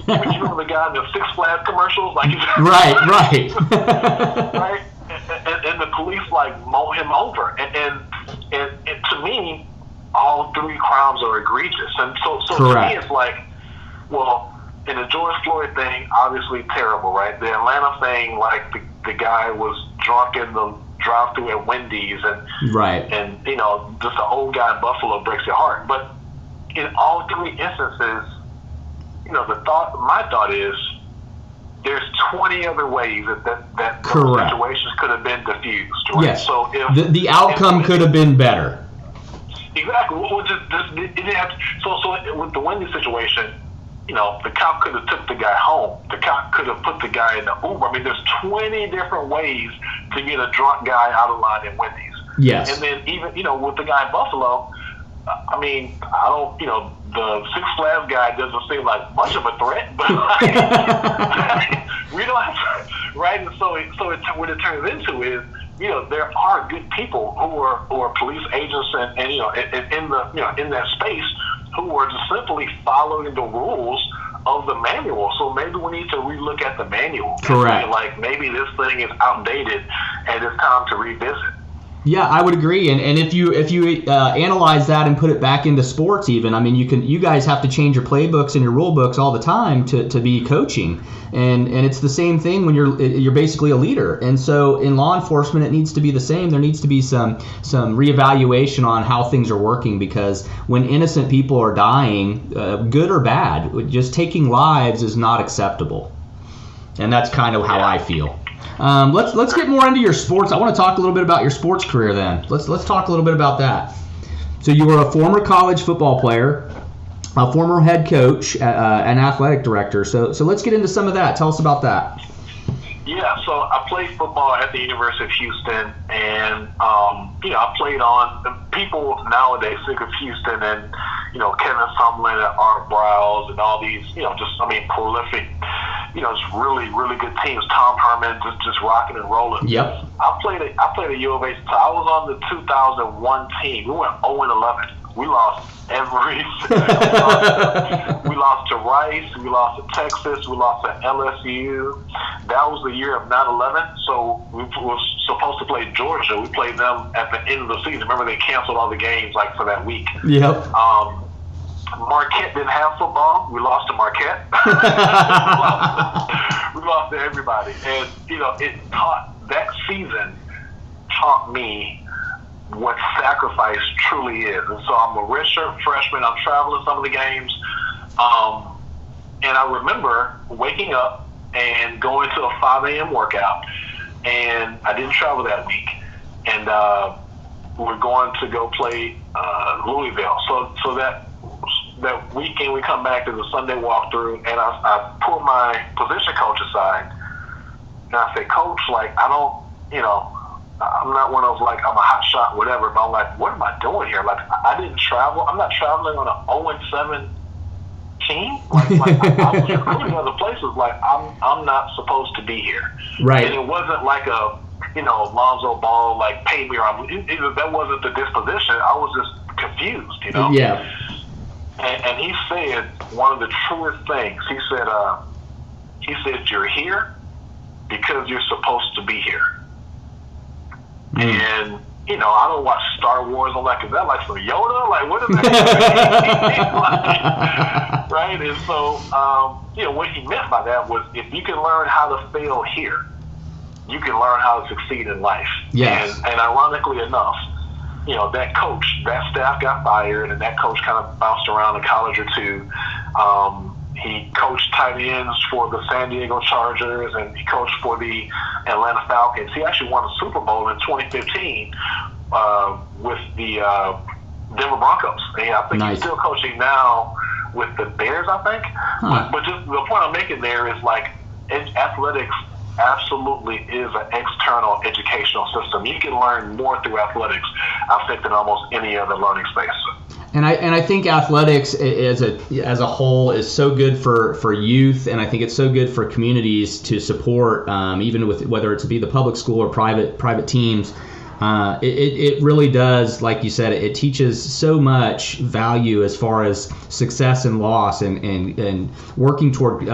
you remember the guy in the Six Flags commercials? Like, right. Right? And the police, mow him over. And to me, all three crimes are egregious. And so to me, it's like, well, in the George Floyd thing, obviously terrible, right? The Atlanta thing, like, the guy was drunk in the drive-thru at Wendy's, and right. And, just an old guy in Buffalo breaks your heart. But in all three instances, my thought is there's 20 other ways that those situations could have been diffused, right? Yes. So if the outcome could have been better. Exactly. It didn't have to, so with the Wendy situation, the cop could have took the guy home. The cop could have put the guy in the Uber. I mean, there's 20 different ways to get a drunk guy out of line in Wendy's. Yes. And then even, with the guy in Buffalo, I mean, I don't, the Six Flags guy doesn't seem like much of a threat, but we don't have to, right? And so what it turns into is, there are good people who are police agents and in that space who are just simply following the rules of the manual. So maybe we need to relook at the manual. Correct. Like, maybe this thing is outdated and it's time to revisit. Yeah, I would agree, and if you analyze that and put it back into sports, even, I mean, you guys have to change your playbooks and your rule books all the time to be coaching, and it's the same thing when you're basically a leader. And so in law enforcement, it needs to be the same. There needs to be some reevaluation on how things are working, because when innocent people are dying, good or bad, just taking lives is not acceptable, and that's kind of how I feel. Let's get more into your sports. I want to talk a little bit about your sports career then. Let's talk a little bit about that. So you were a former college football player, a former head coach, an athletic director. So let's get into some of that. Tell us about that. Yeah, so I played football at the University of Houston, and I played on people nowadays think of Houston and Kevin Sumlin and Art Browse and all these prolific, just really, really good teams. Tom Herman just rocking and rolling. Yep. I played at U of A. So I was on the 2001 team. We went 0-11. We lost we lost to Rice, we lost to Texas, we lost to LSU. That was the year of 9/11, so we were supposed to play Georgia. We played them at the end of the season. Remember, they canceled all the games like for that week. Yep. Marquette didn't have football. We lost to Marquette. we lost to everybody. And, that season taught me what sacrifice truly is. And so I'm a redshirt freshman. I'm traveling some of the games. And I remember waking up and going to a 5 a.m. workout. And I didn't travel that week. And we're going to go play Louisville. So that weekend we come back to the Sunday walkthrough, and I pull my position coach aside, and I say, Coach, like, I don't, I'm not one of those, like, I'm a hot shot, whatever, but I'm like, what am I doing here? Like, I didn't travel. I'm not traveling on an 0-7 team. Like I was recruiting other places. Like, I'm not supposed to be here. Right. And it wasn't like a, Lonzo Ball, like, pay me, or that wasn't the disposition. I was just confused, Yeah. And he said one of the truest things. He said, you're here because you're supposed to be here. And, I don't watch Star Wars. I'm like, is that like some Yoda? Like, what is that? Right? And so, what he meant by that was, if you can learn how to fail here, you can learn how to succeed in life. Yes. And ironically enough, that coach, that staff got fired, and that coach kind of bounced around a college or two. He coached tight ends for the San Diego Chargers, and he coached for the Atlanta Falcons. He actually won a Super Bowl in 2015 with the Denver Broncos. And I think he's still coaching now with the Bears, I think. But just the point I'm making there is, like, athletics absolutely is an external educational system. You can learn more through athletics, I think, than almost any other learning space. And I think athletics as a whole is so good for youth, and I think it's so good for communities to support, even with whether it's be the public school or private teams. It really does, like you said, it teaches so much value as far as success and loss, and working toward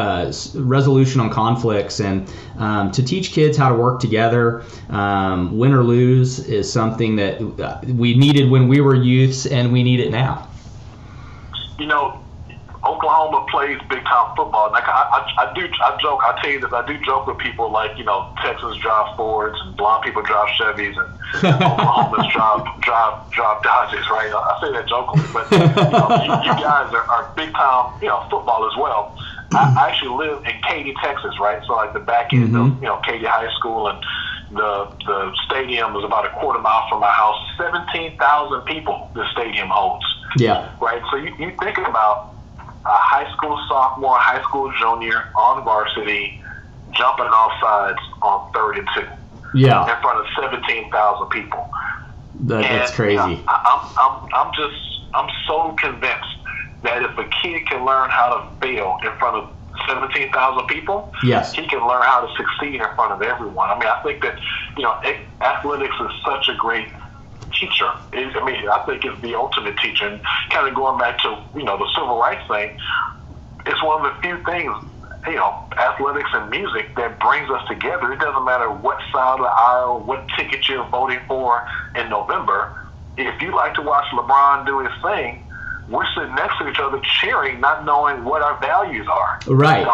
resolution on conflicts, and to teach kids how to work together, win or lose, is something that we needed when we were youths, and we need it now. Oklahoma plays big time football. Like I joke. I tell you this. I do joke with people like Texans drive Fords and blonde people drive Chevys and Oklahoma's drive Dodges. Right? I say that jokingly, but you guys are big time football as well. I actually live in Katy, Texas. Right? So like the back end of Katy High School, and the stadium is about a quarter mile from my house. 17,000 people the stadium holds. Yeah. Right. So you think about a high school sophomore, high school junior on varsity, jumping off sides on 3rd and 2. Yeah. In front of 17,000 people. That's crazy. I'm so convinced that if a kid can learn how to fail in front of 17,000 people, yes, he can learn how to succeed in front of everyone. I mean, I think that athletics is such a great teacher. I think it's the ultimate teacher. And kind of going back to the civil rights thing, it's one of the few things, athletics and music, that brings us together. It doesn't matter what side of the aisle, what ticket you're voting for in November. If you like to watch LeBron do his thing, we're sitting next to each other cheering, not knowing what our values are. Right.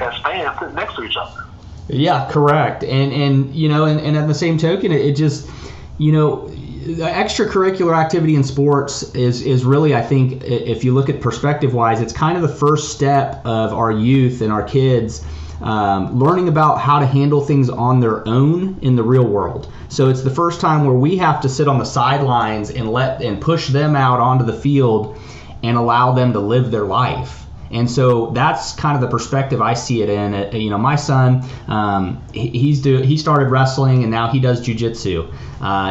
As fans, sitting next to each other. Yeah, correct. And at the same token, it just, extracurricular activity in sports is really, I think, if you look at perspective-wise, it's kind of the first step of our youth and our kids learning about how to handle things on their own in the real world. So it's the first time where we have to sit on the sidelines and push them out onto the field and allow them to live their life. And so that's kind of the perspective I see it in. My son, he started wrestling, and now he does jiu-jitsu.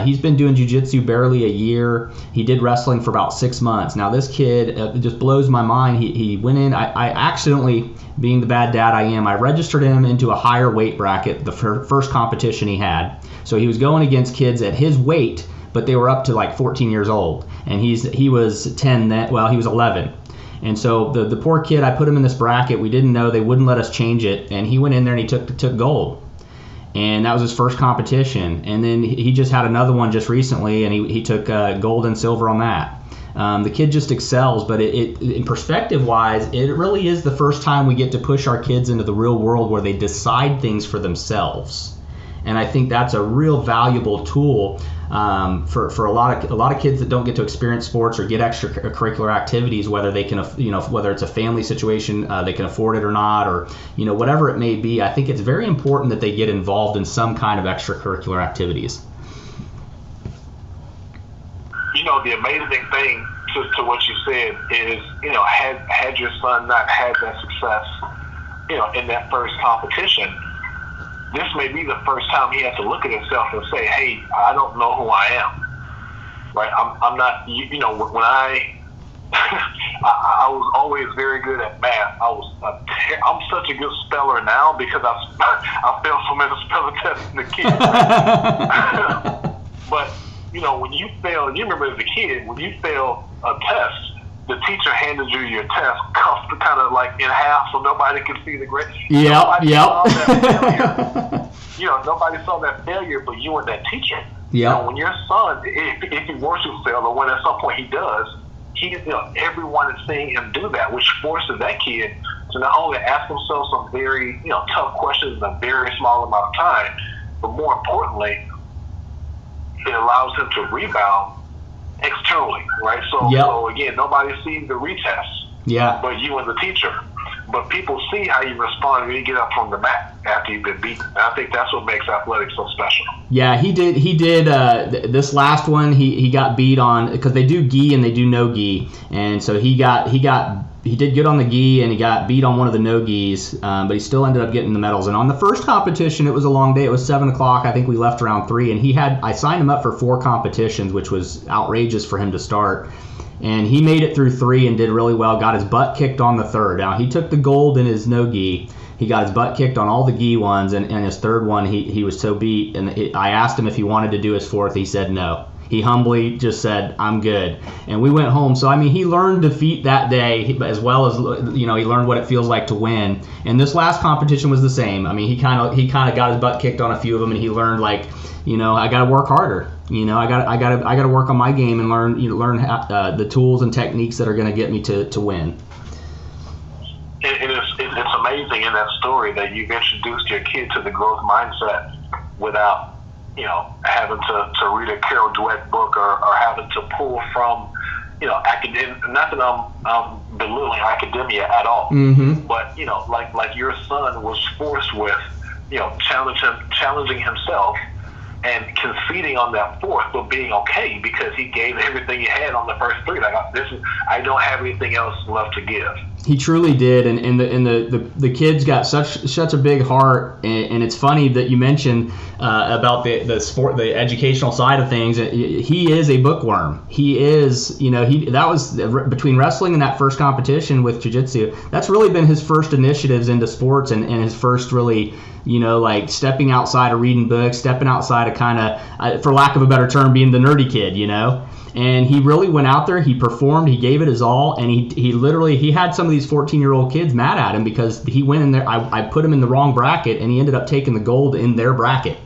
He's been doing jiu-jitsu barely a year. He did wrestling for about 6 months. Now this kid just blows my mind. He went in. I accidentally, being the bad dad I am, I registered him into a higher weight bracket the first competition he had. So he was going against kids at his weight, but they were up to like 14 years old, and he was 10 then. Well, he was 11. And so the poor kid, I put him in this bracket. We didn't know, they wouldn't let us change it, and he went in there and he took gold. and that was his first competition. And then he just had another one just recently, and he took gold and silver on that. The kid just excels, but it in perspective-wise, it really is the first time we get to push our kids into the real world where they decide things for themselves. And I think that's a real valuable tool for a lot of kids that don't get to experience sports or get extracurricular activities, whether they can, whether it's a family situation, they can afford it or not, or whatever it may be. I think it's very important that they get involved in some kind of extracurricular activities. The amazing thing to what you said is, had your son not had that success, in that first competition, this may be the first time he has to look at himself and say, hey, I don't know who I am, right? I'm not, when I was always very good at math. I'm such a good speller now because I failed so many spelling tests in the kid. But, when you fail, you remember as a kid, when you fail a test, the teacher handed you your test cuffed kind of like in half so nobody could see the grade. Yep. Nobody saw that failure, but you and that teacher. Yeah. When your son, if he were to fail, or when at some point he does, everyone is seeing him do that, which forces that kid to not only ask himself some very tough questions in a very small amount of time, but more importantly, it allows him to rebound externally, right? So again, nobody sees the retest, but you and the teacher. But people see how you respond when you get up from the mat after you've been beaten. And I think that's what makes athletics so special. Yeah, he did. This last one, he got beat on because they do gi and they do no gi, and so he did good on the gi and he got beat on one of the no gis, but he still ended up getting the medals. And on the first competition, it was a long day. It was 7 o'clock. I think we left around 3, and I signed him up for 4 competitions, which was outrageous for him to start. And he made it through 3 and did really well, got his butt kicked on the 3rd. Now, he took the gold in his no-gi. He got his butt kicked on all the gi ones, and his 3rd one, he was so beat. And I asked him if he wanted to do his 4th. He said no. He humbly just said, I'm good. And we went home. So, he learned defeat that day, as well as, he learned what it feels like to win. And this last competition was the same. He kind of got his butt kicked on a few of them, and he learned, I got to work harder. I got to work on my game and learn the tools and techniques that are going to get me to win. It's amazing in that story that you've introduced your kid to the growth mindset without having to read a Carol Dweck book or having to pull from academic. Not that I'm belittling academia at all, but like your son was forced with challenging himself and conceding on that 4th, but being okay because he gave everything he had on the first 3. I don't have anything else left to give. He truly did, and the kid's got such a big heart, and it's funny that you mentioned about the sport, the educational side of things. He is a bookworm. He is, that was between wrestling and that first competition with jiu-jitsu. That's really been his first initiatives into sports, and his first really, stepping outside of reading books, stepping outside of kind of, for lack of a better term, being the nerdy kid, And he really went out there, he performed, he gave it his all, and he had some of these 14-year-old kids mad at him because he went in there, I put him in the wrong bracket, and he ended up taking the gold in their bracket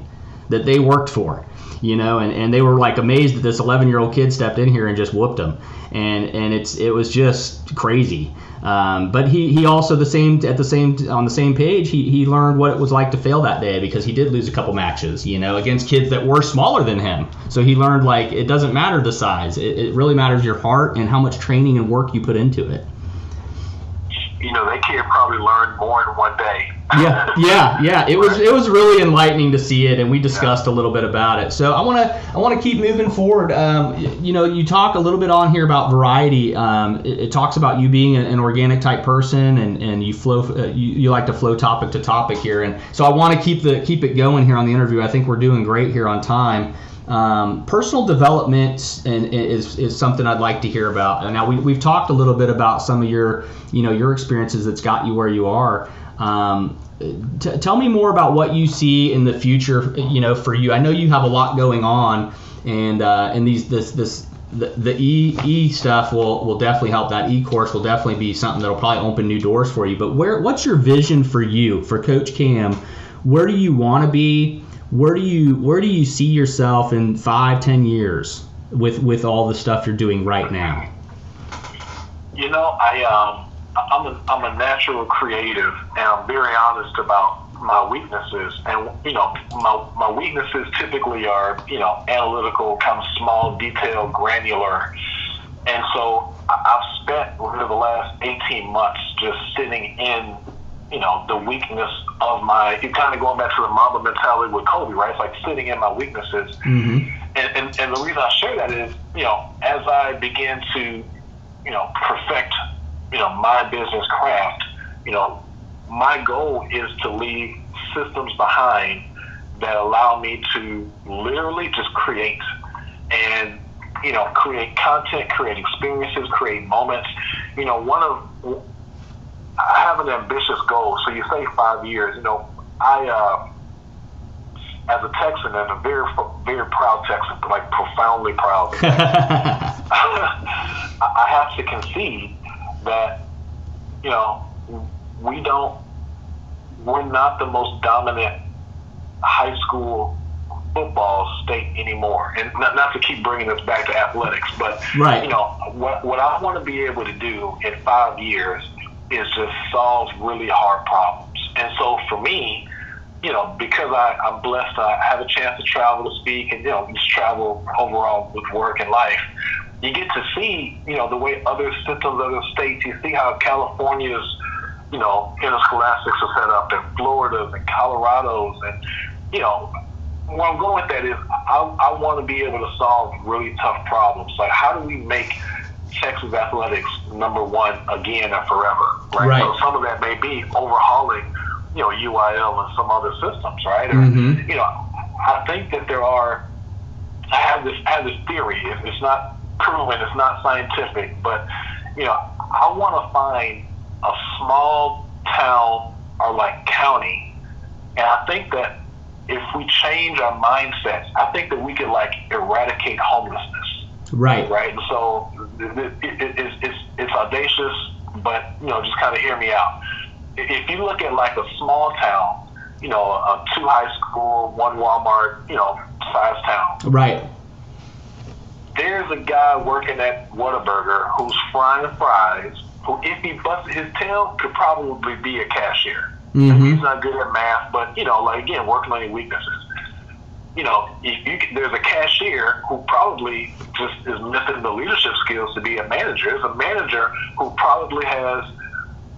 that they worked for, and they were amazed that this 11-year-old kid stepped in here and just whooped him. And it was just crazy. But he also on the same page, he learned what it was like to fail that day because he did lose a couple matches, against kids that were smaller than him. So he learned it doesn't matter the size. It really matters your heart and how much training and work you put into it. That kid probably learned more in one day. Yeah. It was really enlightening to see it, and we discussed a little bit about it. So I want to keep moving forward. You talk a little bit on here about variety. It talks about you being an organic type person, and you flow. You like to flow topic to topic here, and so I want to keep it going here on the interview. I think we're doing great here on time. Personal development is something I'd like to hear about. And now we've talked a little bit about some of your experiences that's got you where you are. Tell me more about what you see in the future, for you. I know you have a lot going on, and the E stuff will definitely help. That E course will definitely be something that'll probably open new doors for you. But what's your vision for you, for Coach Cam? where do you want to be? Where do you see yourself in 5-10 years with all the stuff you're doing right now? You know, I'm a natural creative, and I'm very honest about my weaknesses. And you know, my weaknesses typically are, you know, analytical, kind of small, detailed, granular. And so I've spent really the last 18 months just sitting in, you know, the weakness of my, you kind of going back to the Mamba mentality with Kobe, right? It's like sitting in my weaknesses. Mm-hmm. And the reason I share that is, you know, as I begin to, you know, perfect, you know, my business craft, you know, my goal is to leave systems behind that allow me to literally just create and, you know, create content, create experiences, create moments. You know, I have an ambitious goal. So you say 5 years, you know, I, as a Texan, and a very, very proud Texan, but like profoundly proud, I have to concede that, you know, we're not the most dominant high school football state anymore. And not to keep bringing us back to athletics, but, right. You know, what I want to be able to do in 5 years is just solve really hard problems. And so for me, you know, because I'm blessed, I have a chance to travel, to speak, and, you know, just travel overall with work and life, you get to see, you know, the way other systems, other states, you see how California's, you know, interscholastics are set up, and Florida's and Colorado's, and, you know, where I'm going with that is I want to be able to solve really tough problems. Like, how do we make Texas athletics number one again and forever, right? So some of that may be overhauling, you know, UIL and some other systems, right? Or, you know, I think that I have this theory. It's not proven, it's not scientific, but, you know, I want to find a small town or like county, and I think that if we change our mindsets, I think that we could like eradicate homelessness. Right. And so it's audacious, but, you know, just kind of hear me out. If you look at like a small town, you know, a 2 high school, 1 Walmart, you know, size town. Right. There's a guy working at Whataburger who's frying fries, who, if he busted his tail, could probably be a cashier. Mm-hmm. He's not good at math, but, you know, like, again, working on your weaknesses. You know, there's a cashier who probably just is missing the leadership skills to be a manager. There's a manager who probably has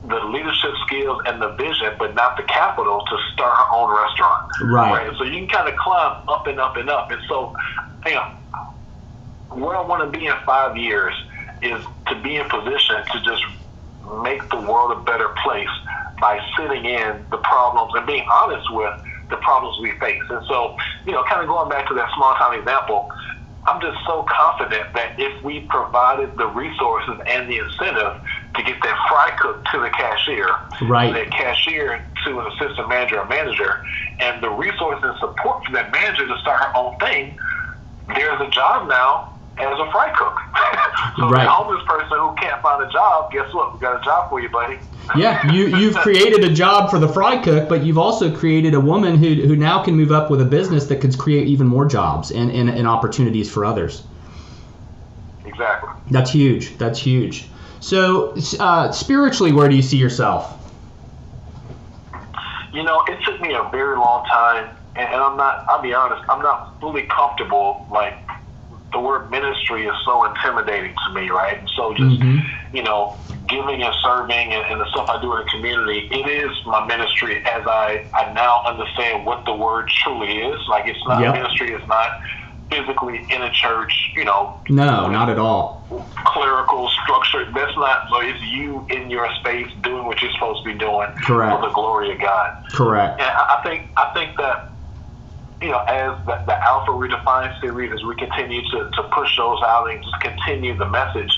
the leadership skills and the vision, but not the capital to start her own restaurant. Right? So you can kind of climb up and up and up. And so, you know, where I want to be in 5 years is to be in position to just make the world a better place by sitting in the problems and being honest with the problems we face. And so, you know, kind of going back to that small town example, I'm just so confident that if we provided the resources and the incentive to get that fry cook to the cashier, that cashier to an assistant manager or manager, and the resources and support for that manager to start her own thing, there's a job now as a fry cook. So the homeless person who can't find a job, guess what? We got a job for you, buddy. Yeah, you've created a job for the fry cook, but you've also created a woman who now can move up with a business that could create even more jobs and opportunities for others. Exactly. That's huge. So spiritually, where do you see yourself? You know, it took me a very long time, and I'll be honest, I'm not fully comfortable, like, the word ministry is so intimidating to me, right? And so just, you know, giving and serving and the stuff I do in the community, it is my ministry as I now understand what the word truly is. Like, it's not ministry, it's not physically in a church, you know. No, not at all. Clerical structure. That's not, so it's you in your space doing what you're supposed to be doing. Correct. For the glory of God. Correct. And I think that, you know, as the Alpha Redefined series, as we continue to push those out and just continue the message,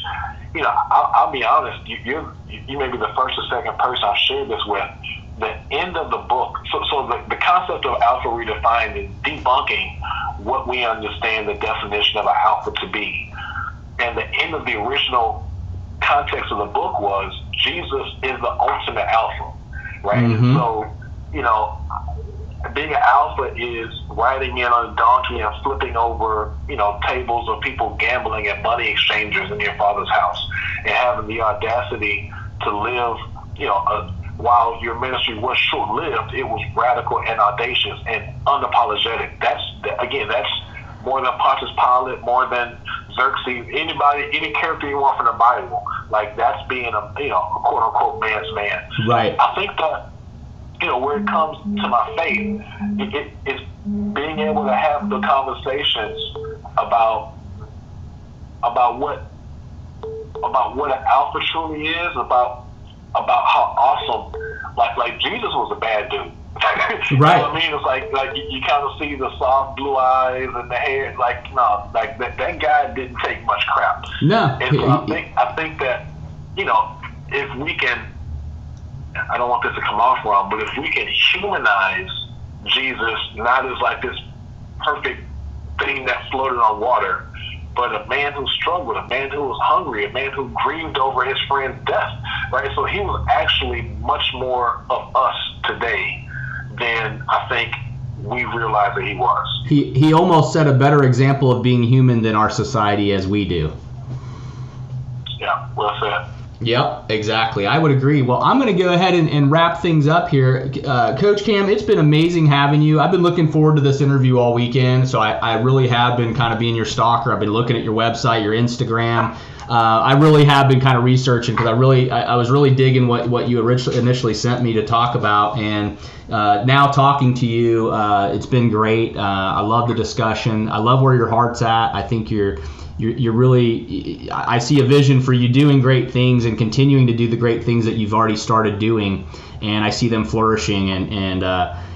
you know, I'll be honest, you may be the first or second person I've shared this with. The end of the book, so the concept of Alpha Redefined is debunking what we understand the definition of an alpha to be. And the end of the original context of the book was Jesus is the ultimate alpha, right? Mm-hmm. So, you know, being an alpha is riding in on a donkey and flipping over, tables of people gambling at money exchangers in your father's house, and having the audacity to live, while your ministry was short-lived, it was radical and audacious and unapologetic. That's more than Pontius Pilate, more than Xerxes, any character you want from the Bible. Like, that's being a quote-unquote man's man. Right. I think that, where it comes to my faith, it's being able to have the conversations about what an alpha truly is, about how awesome, like Jesus was a bad dude. Right. You know what I mean? It's like you kind of see the soft blue eyes and the hair. Like, no, like that guy didn't take much crap. No. And so I think that, if we can, I don't want this to come off wrong, but if we can humanize Jesus, not as like this perfect thing that floated on water, but a man who struggled, a man who was hungry, a man who grieved over his friend's death, right? So he was actually much more of us today than I think we realized that he was. He almost set a better example of being human than our society as we do. Yeah, well said. Yep, exactly. I would agree. Well, I'm going to go ahead and wrap things up here. Coach Cam, it's been amazing having you. I've been looking forward to this interview all weekend, so I really have been kind of being your stalker. I've been looking at your website, your Instagram. I really have been kind of researching because I was really digging what you initially sent me to talk about, and now talking to you, it's been great. I love the discussion. I love where your heart's at. I think you're really, I see a vision for you doing great things and continuing to do the great things that you've already started doing, and I see them flourishing, and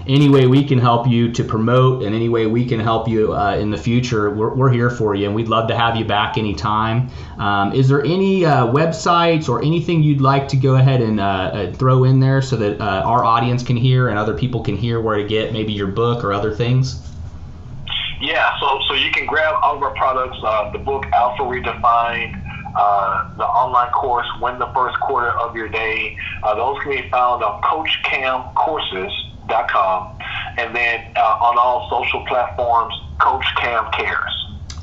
any way we can help you to promote and any way we can help you in the future, we're here for you, and we'd love to have you back anytime. Is there any websites or anything you'd like to go ahead and throw in there so that our audience can hear and other people can hear where to get maybe your book or other things? Yeah, so you can grab all of our products, the book Alpha Redefined, the online course Win the First Quarter of Your Day. Those can be found on CoachCamCourses.com, and then on all social platforms, Coach Cam Cares.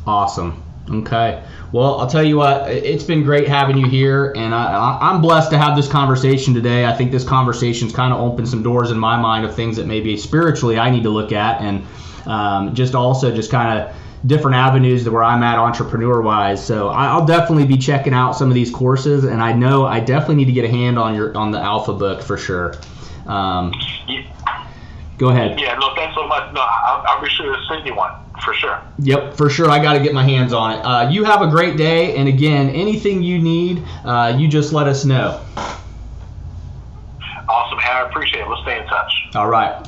Awesome. Okay. Well, I'll tell you what, it's been great having you here, and I'm blessed to have this conversation today. I think this conversation's kind of opened some doors in my mind of things that maybe spiritually I need to look at, and just kind of different avenues to where I'm at entrepreneur-wise. So I'll definitely be checking out some of these courses, and I know I definitely need to get a hand on the Alpha book for sure. Go ahead. Yeah, no, thanks so much. No, I'll be sure to send you one, for sure. Yep, for sure. I got to get my hands on it. You have a great day, and again, anything you need, you just let us know. Awesome. I appreciate it. Let's stay in touch. All right.